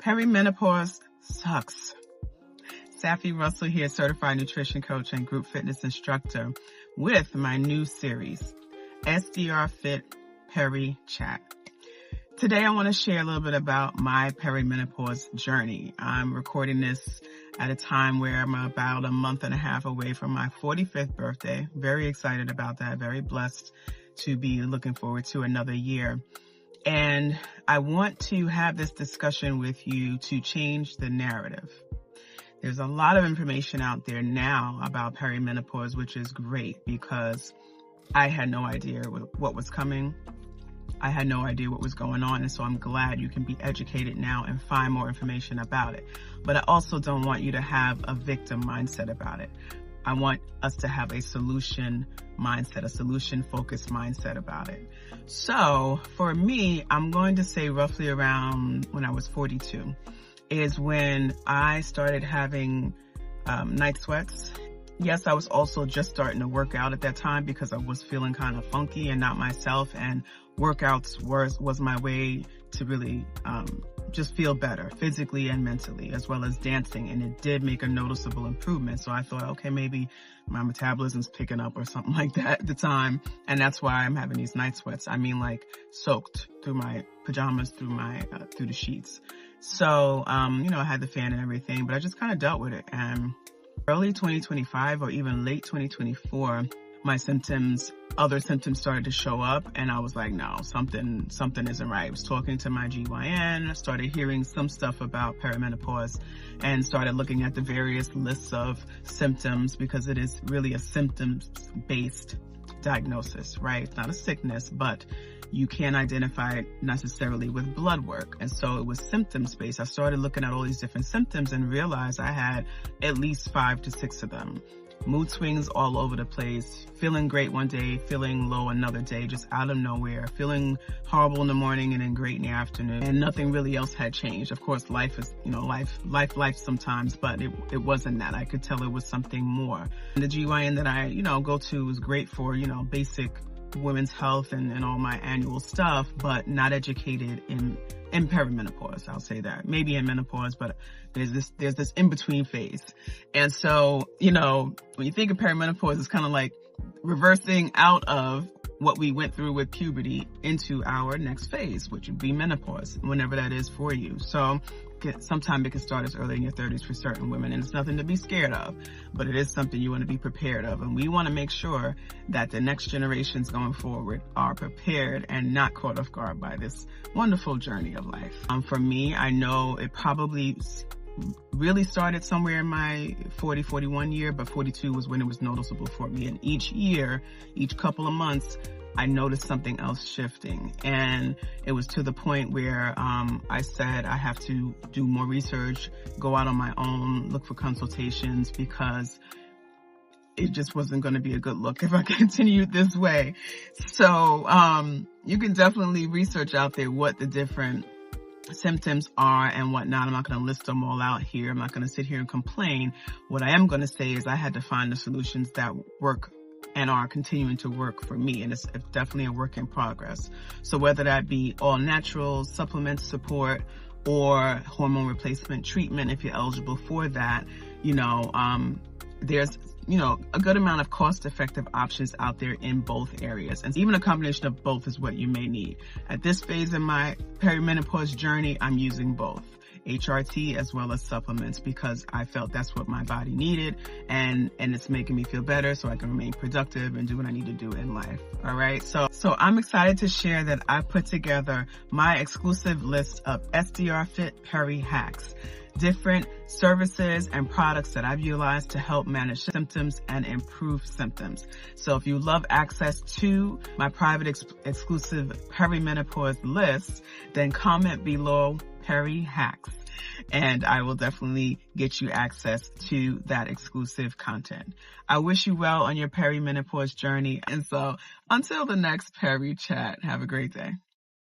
Perimenopause sucks. Safi Russell here, certified nutrition coach and group fitness instructor with my new series, SDRFit Peri Chat. Today I want to share a little bit about my perimenopause journey. I'm recording this at a time where I'm about a month and a half away from my 45th birthday. Very excited about that. Very blessed to be looking forward to another year. And I want to have this discussion with you to change the narrative. There's a lot of information out there now about perimenopause, which is great because I had no idea what was coming. I had no idea what was going on. And so I'm glad you can be educated now and find more information about it. But I also don't want you to have a victim mindset about it. I want us to have a solution mindset, a solution-focused mindset about it. So for me, I'm going to say roughly around when I was 42 is when I started having night sweats. Yes, I was also just starting to work out at that time because I was feeling kind of funky and not myself, and workouts was my way to really just feel better physically and mentally, as well as dancing, and it did make a noticeable improvement. So I thought, okay, maybe my metabolism's picking up or something like that at the time, and that's why I'm having these night sweats. I mean, like soaked through my pajamas, through the sheets. So I had the fan and everything, but I just kind of dealt with it. And early 2025 or even late 2024, my other symptoms started to show up, and I was like, no, something isn't right. I was talking to my GYN, started hearing some stuff about perimenopause, and started looking at the various lists of symptoms because it is really a symptoms-based diagnosis, right? It's not a sickness, but you can't identify it necessarily with blood work. And so it was symptoms-based. I started looking at all these different symptoms and realized I had at least 5 to 6 of them. Mood swings all over the place, feeling great one day, feeling low another day, just out of nowhere, feeling horrible in the morning and then great in the afternoon, and nothing really else had changed. Of course, life is, life sometimes, but it wasn't that. I could tell it was something more. And the GYN that I, go to was great for, basic women's health and all my annual stuff, but not educated in perimenopause. I'll say that. Maybe in menopause, but there's this in-between phase. And so, when you think of perimenopause, it's kind of like reversing out of what we went through with puberty into our next phase, which would be menopause, whenever that is for you. So sometimes it can start as early in your 30s for certain women, and it's nothing to be scared of, but it is something you want to be prepared of. And we want to make sure that the next generations going forward are prepared and not caught off guard by this wonderful journey of life. For me, I know it probably really started somewhere in my 41 year, but 42 was when it was noticeable for me. And each year, each couple of months, I noticed something else shifting, and it was to the point where I said I have to do more research, go out on my own, look for consultations, because it just wasn't going to be a good look if I continued this way. So you can definitely research out there what the different symptoms are and whatnot. I'm not going to list them all out here. I'm not going to sit here and complain. What I am going to say is I had to find the solutions that work and are continuing to work for me. And it's definitely a work in progress. So whether that be all natural supplement support or hormone replacement treatment, if you're eligible for that, there's, a good amount of cost-effective options out there in both areas. And even a combination of both is what you may need. At this phase in my perimenopause journey, I'm using both HRT as well as supplements because I felt that's what my body needed, and it's making me feel better so I can remain productive and do what I need to do in life. All right. So I'm excited to share that I put together my exclusive list of SDRFit Peri Hacks, different services and products that I've utilized to help manage symptoms and improve symptoms. So if you love access to my private exclusive perimenopause list, then comment below Peri Hacks, and I will definitely get you access to that exclusive content. I wish you well on your perimenopause journey. And so until the next Peri Chat, have a great day.